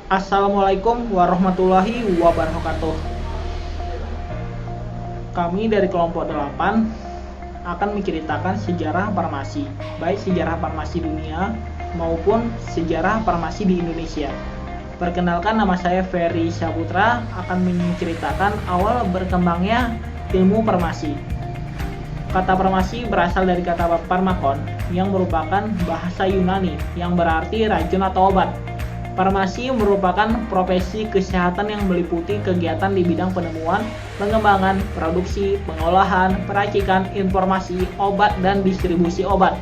Assalamualaikum warahmatullahi wabarakatuh. Kami dari kelompok 8 akan menceritakan sejarah farmasi, baik sejarah farmasi dunia maupun sejarah farmasi di Indonesia. Perkenalkan, nama saya Ferry Saputra, akan menceritakan awal berkembangnya ilmu farmasi. Kata farmasi berasal dari kata pharmakon yang merupakan bahasa Yunani yang berarti racun atau obat. Farmasi merupakan profesi kesehatan yang meliputi kegiatan di bidang penemuan, pengembangan, produksi, pengolahan, peracikan, informasi, obat, dan distribusi obat.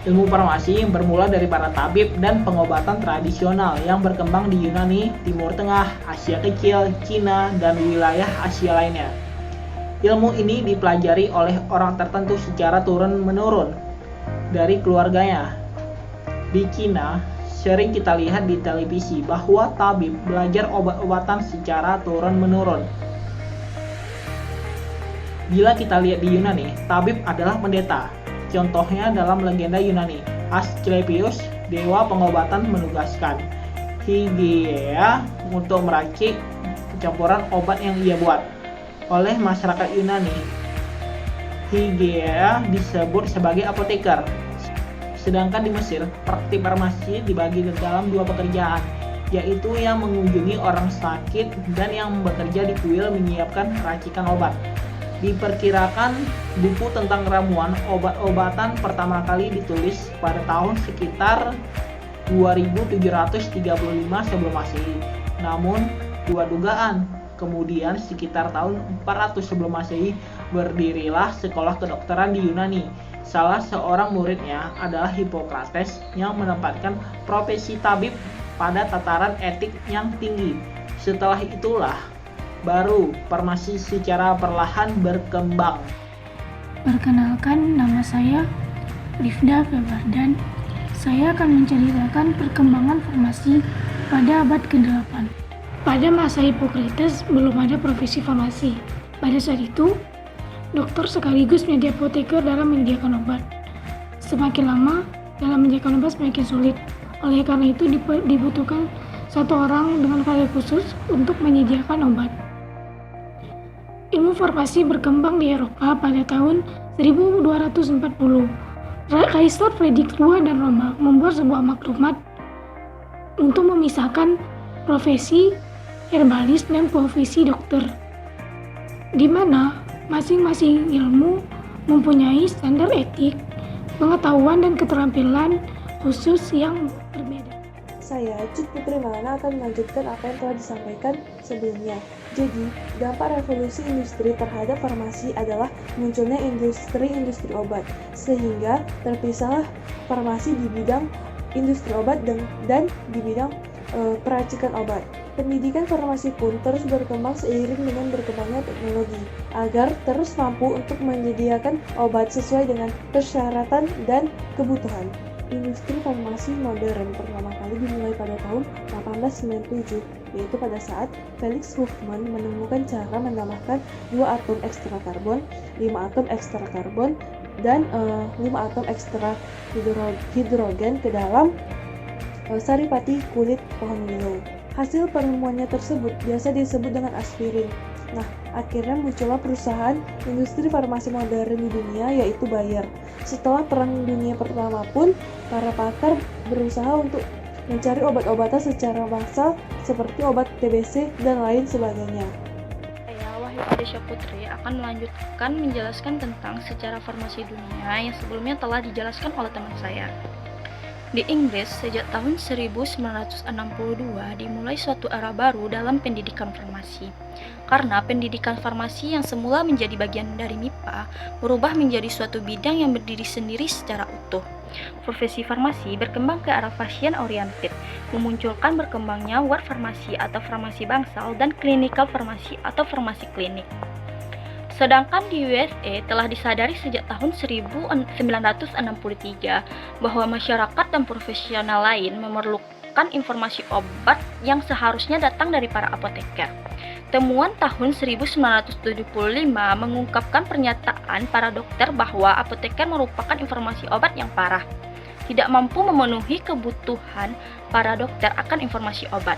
Ilmu farmasi bermula dari para tabib dan pengobatan tradisional yang berkembang di Yunani, Timur Tengah, Asia Kecil, Cina, dan wilayah Asia lainnya. Ilmu ini dipelajari oleh orang tertentu secara turun-menurun dari keluarganya. Di Cina, sering kita lihat di televisi bahwa tabib belajar obat-obatan secara turun-menurun. Bila kita lihat di Yunani, tabib adalah pendeta. Contohnya dalam legenda Yunani, Asklepios, dewa pengobatan, menugaskan Hygieia untuk meracik campuran obat yang ia buat. Oleh masyarakat Yunani, Hygieia disebut sebagai apoteker. Sedangkan di Mesir, praktik farmasi dibagi dalam dua pekerjaan, yaitu yang mengunjungi orang sakit dan yang bekerja di kuil menyiapkan racikan obat. Diperkirakan buku tentang ramuan obat-obatan pertama kali ditulis pada tahun sekitar 2735 sebelum Masehi. Namun, dua dugaan. Kemudian sekitar tahun 400 sebelum Masehi berdirilah sekolah kedokteran di Yunani. Salah seorang muridnya adalah Hippocrates yang menempatkan profesi tabib pada tataran etik yang tinggi. Setelah itulah baru farmasi secara perlahan berkembang. Perkenalkan, nama saya Rifda Febardan. Saya akan menceritakan perkembangan farmasi pada abad ke-8. Pada masa Hippocrates belum ada profesi farmasi. Pada saat itu, dokter sekaligus menjadi apoteker dalam menyediakan obat. Semakin lama, dalam menyediakan obat semakin sulit. Oleh karena itu dibutuhkan satu orang dengan keahlian khusus untuk menyediakan obat. Ilmu farmasi berkembang di Eropa pada tahun 1240. Kaisar Frederick II dan Roma membuat sebuah maklumat untuk memisahkan profesi herbalis dan profesi dokter, di mana masing-masing ilmu mempunyai standar etik, pengetahuan, dan keterampilan khusus yang berbeda. Saya, Cut Putri Maulana, akan melanjutkan apa yang telah disampaikan sebelumnya. Jadi, dampak revolusi industri terhadap farmasi adalah munculnya industri obat, sehingga terpisahlah farmasi di bidang industri obat dan di bidang peracikan obat. Pendidikan farmasi pun terus berkembang seiring dengan berkembangnya teknologi, agar terus mampu untuk menyediakan obat sesuai dengan persyaratan dan kebutuhan. Industri farmasi modern pertama kali dimulai pada tahun 1897, yaitu pada saat Felix Hoffmann menemukan cara menambahkan 2 atom ekstra karbon, 5 atom ekstra karbon, dan 5 atom ekstra hidrogen ke dalam saripati kulit pohon willow. Hasil penemuannya tersebut biasa disebut dengan aspirin. Nah, akhirnya muncullah perusahaan industri farmasi modern di dunia, yaitu Bayer. Setelah Perang Dunia Pertama pun, para pakar berusaha untuk mencari obat-obatan secara massal seperti obat TBC dan lain sebagainya. Saya, Wahyu Adesya Putri, akan melanjutkan menjelaskan tentang sejarah farmasi dunia yang sebelumnya telah dijelaskan oleh teman saya. Di Inggris, sejak tahun 1962 dimulai suatu era baru dalam pendidikan farmasi. Karena pendidikan farmasi yang semula menjadi bagian dari MIPA berubah menjadi suatu bidang yang berdiri sendiri secara utuh. Profesi farmasi berkembang ke arah pasien oriented, memunculkan berkembangnya ward farmasi atau farmasi bangsal dan clinical farmasi atau farmasi klinik. Sedangkan di USA telah disadari sejak tahun 1963 bahwa masyarakat dan profesional lain memerlukan informasi obat yang seharusnya datang dari para apoteker. Temuan tahun 1975 mengungkapkan pernyataan para dokter bahwa apoteker merupakan informasi obat yang parah. tidak mampu memenuhi kebutuhan para dokter akan informasi obat.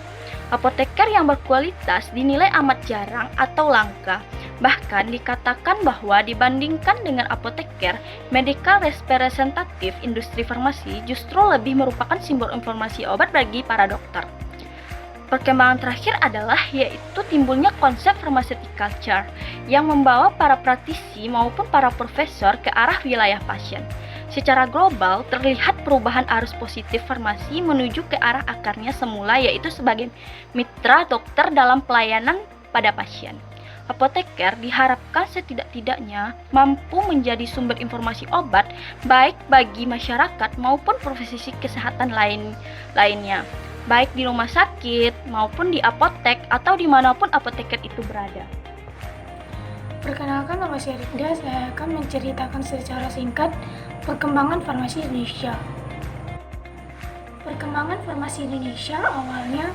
Apoteker yang berkualitas dinilai amat jarang atau langka. Bahkan dikatakan bahwa dibandingkan dengan apoteker, medical representative industri farmasi justru lebih merupakan simbol informasi obat bagi para dokter. Perkembangan terakhir adalah yaitu timbulnya konsep pharmaceutical culture yang membawa para praktisi maupun para profesor ke arah wilayah pasien. Secara global, terlihat perubahan arus positif farmasi menuju ke arah akarnya semula, yaitu sebagai mitra dokter dalam pelayanan pada pasien. Apoteker diharapkan setidak-tidaknya mampu menjadi sumber informasi obat baik bagi masyarakat maupun profesi kesehatan lainnya, baik di rumah sakit maupun di apotek atau dimanapun apoteker itu berada. Perkenalkan, nama saya Rifda. Saya akan menceritakan secara singkat perkembangan farmasi Indonesia. Perkembangan farmasi Indonesia awalnya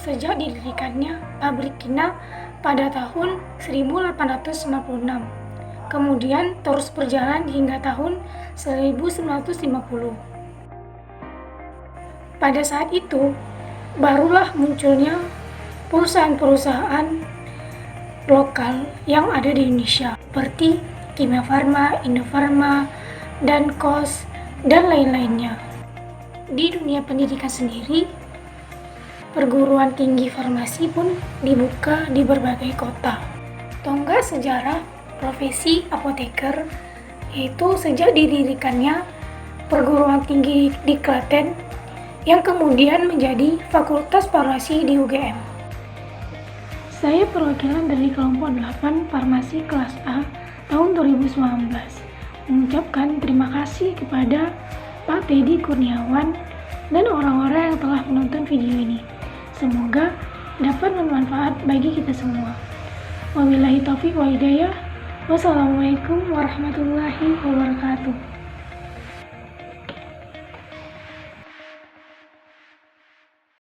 sejak didirikannya pabrik Kina pada tahun 1856. Kemudian terus berjalan hingga tahun 1950. Pada saat itu, barulah munculnya perusahaan-perusahaan lokal yang ada di Indonesia, seperti Kimia Farma, Indofarma, dan KOS, dan lain-lainnya. Di dunia pendidikan sendiri, perguruan tinggi farmasi pun dibuka di berbagai kota. Tonggak sejarah profesi apoteker yaitu sejak didirikannya perguruan tinggi di Klaten yang kemudian menjadi Fakultas Farmasi di UGM. Saya perwakilan dari kelompok 8 Farmasi kelas A tahun 2019 mengucapkan terima kasih kepada Pak Teddy Kurniawan dan orang-orang yang telah menonton video ini. Semoga dapat bermanfaat bagi kita semua. Wabillahi taufiq wa hidayah. Wassalamualaikum warahmatullahi wabarakatuh.